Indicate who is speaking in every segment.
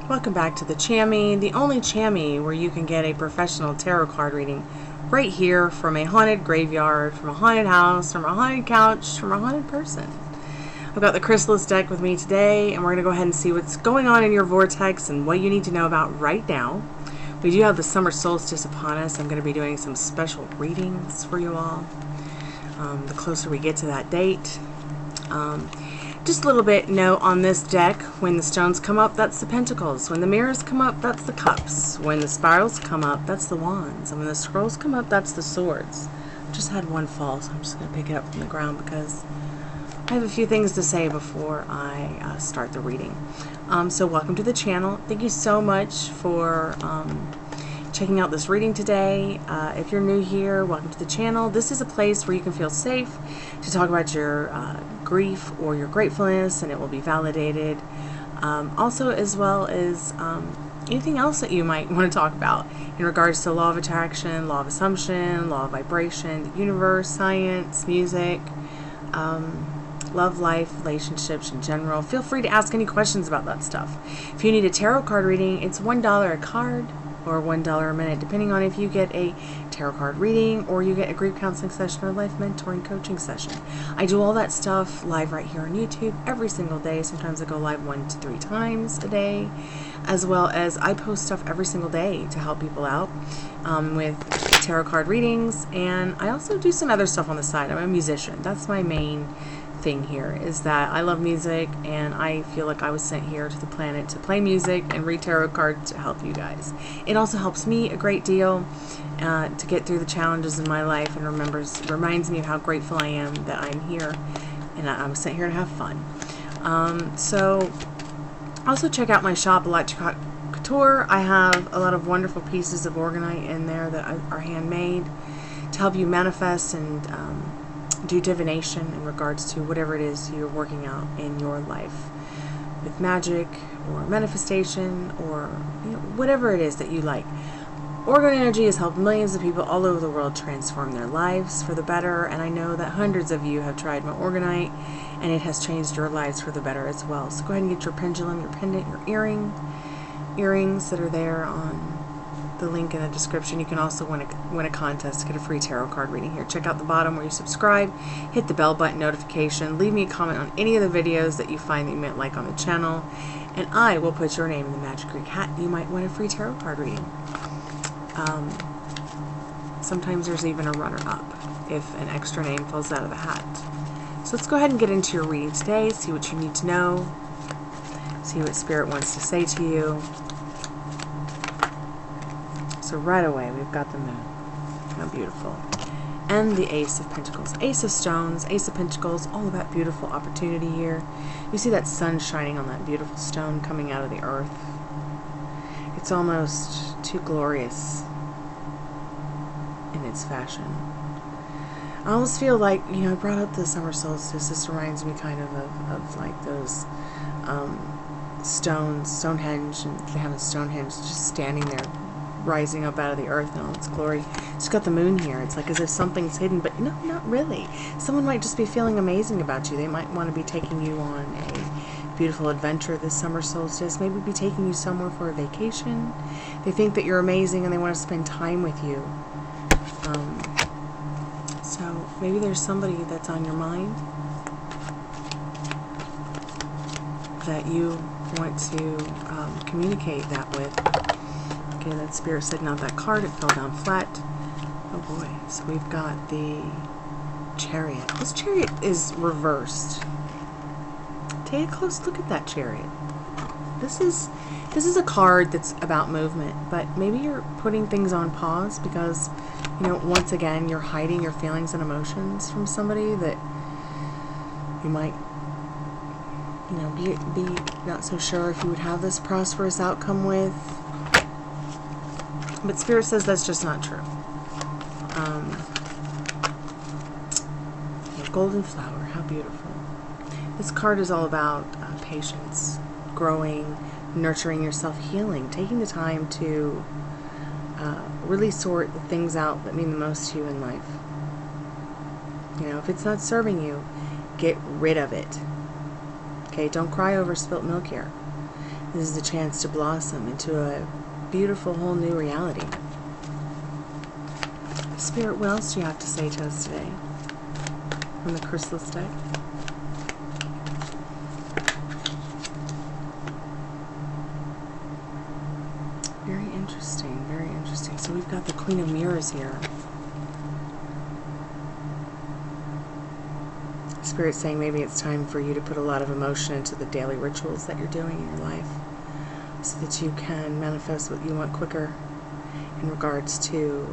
Speaker 1: Welcome back to the Chammy, the only Chammy where you can get a professional tarot card reading right here from a haunted graveyard, from a haunted house, from a haunted couch, from a haunted person. I've got the Chrysalis deck with me today, and we're going to go ahead and see what's going on in your vortex and what you need to know about right now. We do have the summer solstice upon us. I'm going to be doing some special readings for you all the closer we get to that date. Just a little bit note on this deck: when the stones come up, that's the pentacles. When the mirrors come up, that's the cups. When the spirals come up, that's the wands. And when the scrolls come up, that's the swords. I just had one fall, so I'm just going to pick it up from the ground because I have a few things to say before I start the reading. So welcome to the channel. Thank you so much for checking out this reading today. If you're new here, welcome to the channel. This is a place where you can feel safe to talk about your grief or your gratefulness, and it will be validated. Also, as well as anything else that you might want to talk about in regards to law of attraction, law of assumption, law of vibration, the universe, science, music, love life, relationships in general. Feel free to ask any questions about that stuff. If you need a tarot card reading, it's $1 a card or $1 a minute, depending on if you get a tarot card reading or you get a grief counseling session or life mentoring coaching session. I do all that stuff live right here on YouTube every single day. Sometimes I go live 1 to 3 times a day, as well as I post stuff every single day to help people out with tarot card readings. And I also do some other stuff on the side. I'm a musician. That's my main thing here, is that I love music, and I feel like I was sent here to the planet to play music and read tarot cards to help you guys. It also helps me a great deal to get through the challenges in my life, and reminds me of how grateful I am that I'm here, and I was sent here to have fun. So also check out my shop, Electric Couture. I have a lot of wonderful pieces of orgonite in there that are handmade to help you manifest and do divination in regards to whatever it is you're working out in your life with magic or manifestation, or whatever it is that you like. Orgone energy has helped millions of people all over the world transform their lives for the better, and I know that hundreds of you have tried my orgonite and it has changed your lives for the better as well. So go ahead and get your pendulum, your pendant, your earrings that are there on the link in the description. You can also win a contest to get a free tarot card reading here. Check out the bottom where you subscribe, hit the bell button notification, leave me a comment on any of the videos that you find that you might like on the channel, and I will put your name in the Magic Greek hat. You might win a free tarot card reading. Sometimes there's even a runner-up if an extra name falls out of the hat. So let's go ahead and get into your reading today, see what you need to know, see what Spirit wants to say to you. So right away, we've got the moon. How beautiful. And the Ace of Pentacles. Ace of Stones, Ace of Pentacles, all about beautiful opportunity here. You see that sun shining on that beautiful stone coming out of the earth. It's almost too glorious in its fashion. I almost feel like, I brought up the summer solstice. This reminds me kind of like those Stonehenge, and they have a Stonehenge just standing there, rising up out of the earth in all its glory. It's got the moon here. It's like as if something's hidden, but no, not really. Someone might just be feeling amazing about you. They might want to be taking you on a beautiful adventure this summer solstice, maybe be taking you somewhere for a vacation. They think that you're amazing and they want to spend time with you. So maybe there's somebody that's on your mind that you want to communicate that with. Okay, that Spirit said not that card. It fell down flat. Oh boy. So we've got the Chariot. This Chariot is reversed. Take a close look at that Chariot. This is a card that's about movement, but maybe you're putting things on pause because, once again, you're hiding your feelings and emotions from somebody that you might, be not so sure if you would have this prosperous outcome with. But Spirit says that's just not true. Golden flower, how beautiful. This card is all about patience, growing, nurturing yourself, healing, taking the time to really sort the things out that mean the most to you in life. If it's not serving you, get rid of it. Okay, don't cry over spilt milk here. This is the chance to blossom into a beautiful whole new reality. Spirit, what else do you have to say to us today from the chrysalis deck? Very interesting, very interesting. So we've got the Queen of Mirrors here. Spirit saying maybe it's time for you to put a lot of emotion into the daily rituals that you're doing in your life so that you can manifest what you want quicker in regards to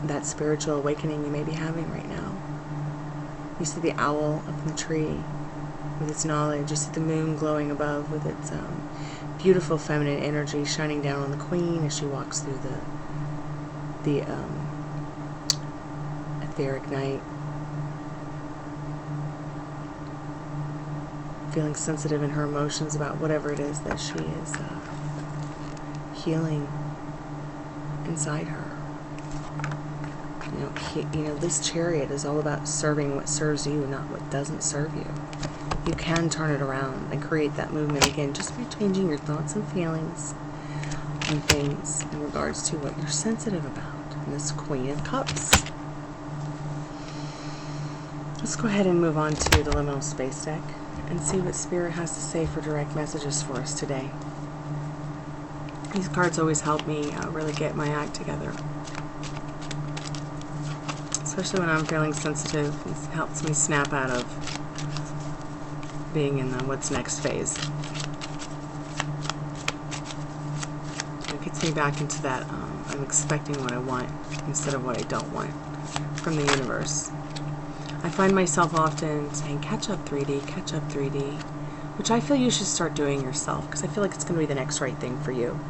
Speaker 1: that spiritual awakening you may be having right now. You see the owl up in the tree with its knowledge. You see the moon glowing above with its beautiful feminine energy shining down on the queen as she walks through the etheric night. Feeling sensitive in her emotions about whatever it is that she is healing inside her. You know, this Chariot is all about serving what serves you, not what doesn't serve you. You can turn it around and create that movement again just by changing your thoughts and feelings on things in regards to what you're sensitive about. And this Queen of Cups. Let's go ahead and move on to the liminal space deck and see what Spirit has to say for direct messages for us today. These cards always help me really get my act together. Especially when I'm feeling sensitive, it helps me snap out of being in the what's next phase. It gets me back into that I'm expecting what I want instead of what I don't want from the universe. I find myself often saying, catch up 3D, catch up 3D, which I feel you should start doing yourself because I feel like it's going to be the next right thing for you.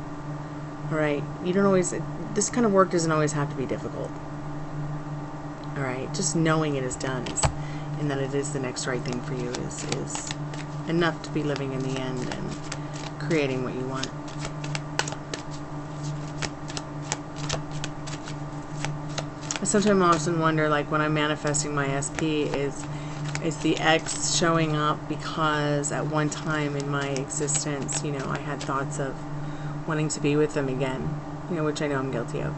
Speaker 1: Alright? You don't always, this kind of work doesn't always have to be difficult. Alright? Just knowing it is done and that it is the next right thing for you is enough to be living in the end and creating what you want. I sometimes often wonder, like when I'm manifesting my SP, is the ex showing up because at one time in my existence, you know, I had thoughts of wanting to be with them again, you know, which I know I'm guilty of.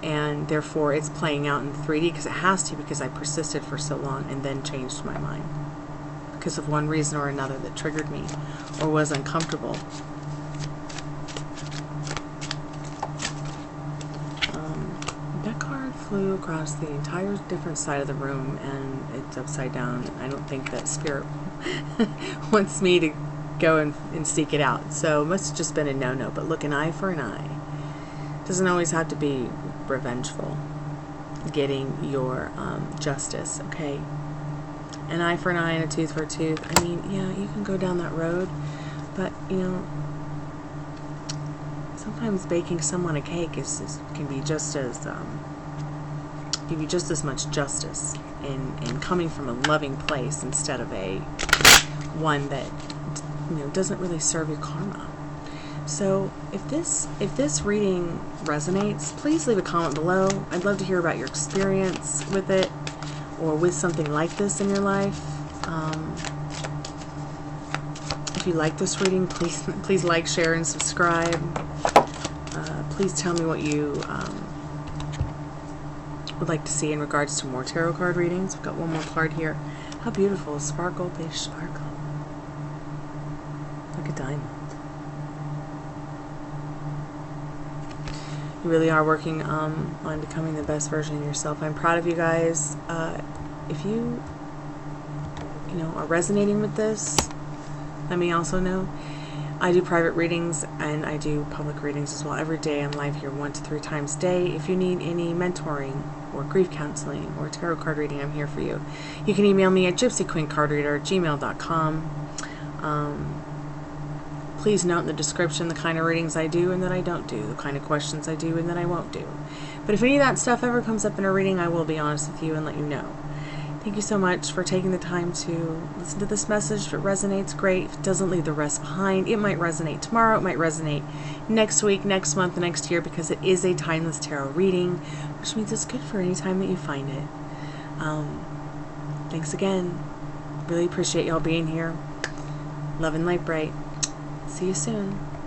Speaker 1: And therefore it's playing out in 3D because it has to, because I persisted for so long and then changed my mind because of one reason or another that triggered me or was uncomfortable. That card flew across the entire different side of the room and it's upside down. I don't think that Spirit wants me to go and seek it out. So it must have just been a no-no. But look, an eye for an eye. Doesn't always have to be revengeful. Getting your justice, okay? An eye for an eye and a tooth for a tooth. I mean, yeah, you can go down that road, but you know, sometimes baking someone a cake can be just as give you just as much justice in coming from a loving place instead of a one that, you know, doesn't really serve your karma. So if this reading resonates, please leave a comment below. I'd love to hear about your experience with it or with something like this in your life. If you like this reading, please like, share, and subscribe. Please tell me what you would like to see in regards to more tarot card readings. We've got one more card here. How beautiful. Sparkle, beige sparkle. Like a diamond. You really are working on becoming the best version of yourself. I'm proud of you guys. If you are resonating with this, let me also know. I do private readings and I do public readings as well. Every day I'm live here 1 to 3 times a day. If you need any mentoring or grief counseling or tarot card reading, I'm here for you. You can email me at gypsyqueencardreader@gmail.com. Please note in the description the kind of readings I do and that I don't do, the kind of questions I do and that I won't do. But if any of that stuff ever comes up in a reading, I will be honest with you and let you know. Thank you so much for taking the time to listen to this message. If it resonates, great. If it doesn't, leave the rest behind. It might resonate tomorrow. It might resonate next week, next month, next year, because it is a timeless tarot reading, which means it's good for any time that you find it. Thanks again. Really appreciate y'all being here. Love and light bright. See you soon.